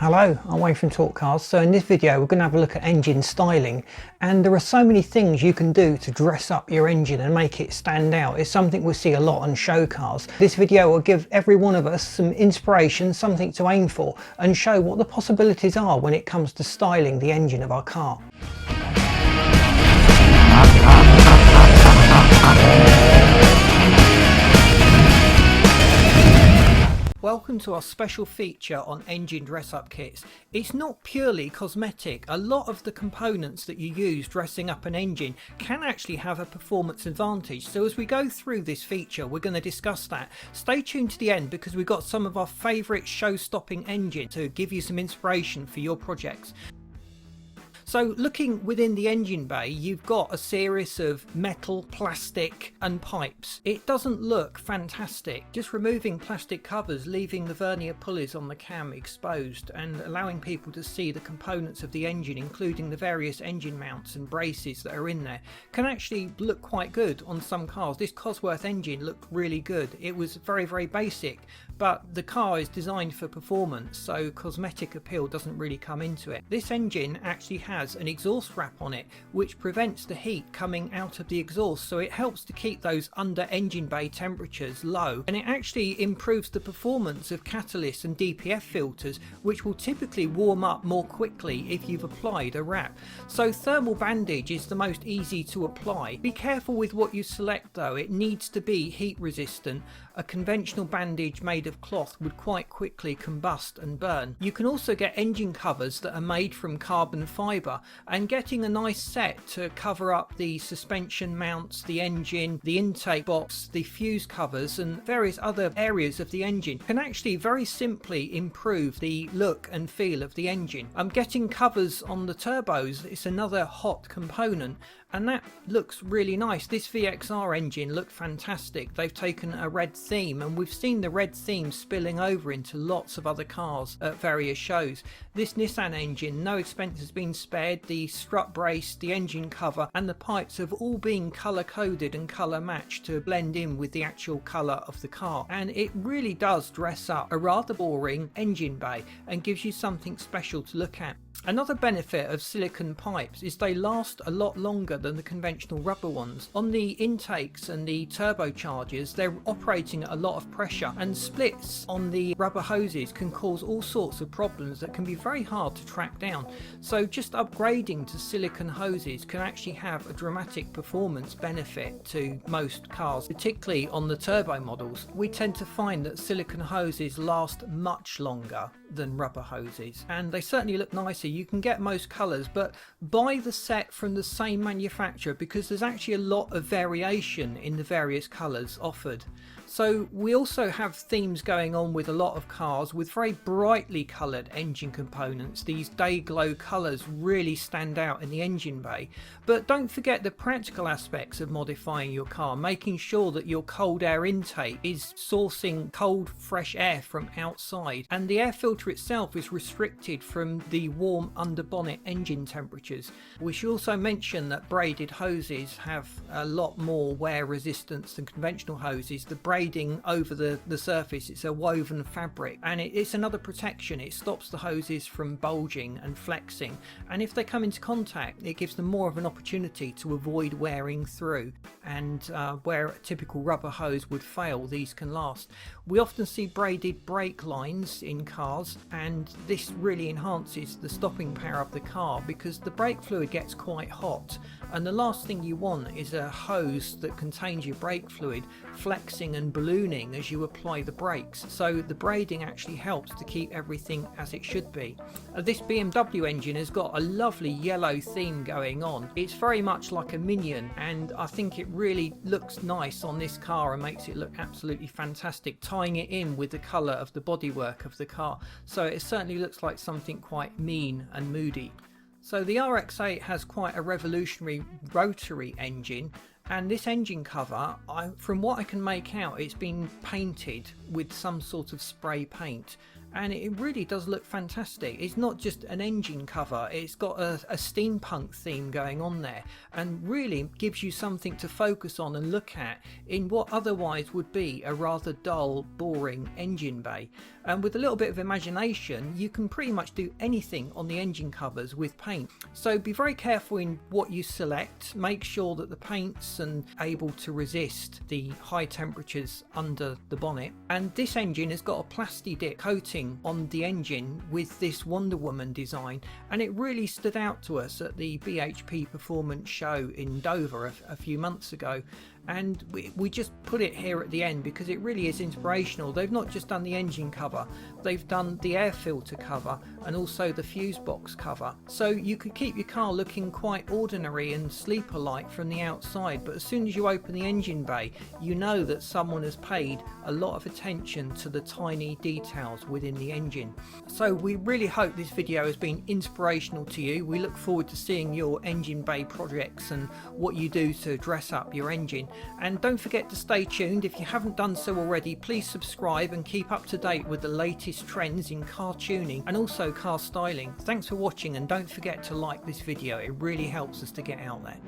Hello, I'm Wayne from TorqueCars. So in this video we're going to have a look at engine styling, and there are so many things you can do to dress up your engine and make it stand out. It's something we see a lot on show cars. This video will give every one of us some inspiration, something to aim for, and show what the possibilities are when it comes to styling the engine of our car. Welcome to our special feature on engine dress-up kits. It's not purely cosmetic. A lot of the components that you use dressing up an engine can actually have a performance advantage. So as we go through this feature, we're going to discuss that. Stay tuned to the end because we've got some of our favourite show-stopping engines to give you some inspiration for your projects. So looking within the engine bay, you've got a series of metal, plastic and pipes. It doesn't look fantastic. Just removing plastic covers, leaving the vernier pulleys on the cam exposed and allowing people to see the components of the engine, including the various engine mounts and braces that are in there, can actually look quite good on some cars. This Cosworth engine looked really good. It was very basic, but the car is designed for performance, so cosmetic appeal doesn't really come into it. This engine actually has an exhaust wrap on it which prevents the heat coming out of the exhaust, so it helps to keep those under engine bay temperatures low, and it actually improves the performance of catalysts and DPF filters, which will typically warm up more quickly if you've applied a wrap. So thermal bandage is the most easy to apply. Be careful with what you select though, it needs to be heat resistant. A conventional bandage made of cloth would quite quickly combust and burn. You can also get engine covers that are made from carbon fibre, and getting a nice set to cover up the suspension mounts, the engine, the intake box, the fuse covers and various other areas of the engine can actually very simply improve the look and feel of the engine. Getting covers on the turbos is another hot component, and that looks really nice. This VXR engine looked fantastic. They've taken a red theme, and we've seen the red theme spilling over into lots of other cars at various shows. This Nissan engine, no expense has been spared. The strut brace, the engine cover and the pipes have all been colour coded and colour matched to blend in with the actual colour of the car, and it really does dress up a rather boring engine bay and gives you something special to look at. Another benefit of silicone pipes is they last a lot longer than the conventional rubber ones. On the intakes and the turbochargers, they're operating at a lot of pressure, and splits on the rubber hoses can cause all sorts of problems that can be very hard to track down. So just upgrading to silicone hoses can actually have a dramatic performance benefit to most cars, particularly on the turbo models. We tend to find that silicone hoses last much longer than rubber hoses, and they certainly look nicer. You can get most colours, but buy the set from the same manufacturer because there's actually a lot of variation in the various colours offered. So we also have themes going on with a lot of cars with very brightly coloured engine components. These day glow colours really stand out in the engine bay. But don't forget the practical aspects of modifying your car, making sure that your cold air intake is sourcing cold fresh air from outside, and the air filter itself is restricted from the warm under bonnet engine temperatures. We should also mention that braided hoses have a lot more wear resistance than conventional hoses. The braiding over the surface, it's a woven fabric, and it's another protection. It stops the hoses from bulging and flexing, and if they come into contact it gives them more of an opportunity to avoid wearing through, and where a typical rubber hose would fail, these can last. We often see braided brake lines in cars, and this really enhances the stopping power of the car because the brake fluid gets quite hot, and the last thing you want is a hose that contains your brake fluid flexing and ballooning as you apply the brakes. So the braiding actually helps to keep everything as it should be. This BMW engine has got a lovely yellow theme going on. It's very much like a minion, and I think it really looks nice on this car and makes it look absolutely fantastic, tying it in with the colour of the bodywork of the car. So it certainly looks like something quite mean and moody. So the RX-8 has quite a revolutionary rotary engine, and this engine cover, from what I can make out, it's been painted with some sort of spray paint, and it really does look fantastic. It's not just an engine cover, it's got a steampunk theme going on there, and really gives you something to focus on and look at in what otherwise would be a rather dull, boring engine bay. And with a little bit of imagination, you can pretty much do anything on the engine covers with paint. So be very careful in what you select. Make sure that the paint's able to resist the high temperatures under the bonnet. And this engine has got a plasti-dip coating on the engine with this Wonder Woman design, and it really stood out to us at the BHP Performance show in Dover a few months ago. And we just put it here at the end because it really is inspirational. They've not just done the engine cover, they've done the air filter cover and also the fuse box cover. So you could keep your car looking quite ordinary and sleeper-like from the outside, but as soon as you open the engine bay, you know that someone has paid a lot of attention to the tiny details within the engine. So we really hope this video has been inspirational to you. We look forward to seeing your engine bay projects and what you do to dress up your engine. And don't forget to stay tuned. If you haven't done so already, please subscribe and keep up to date with the latest trends in car tuning and also car styling. Thanks for watching, and don't forget to like this video. It really helps us to get out there.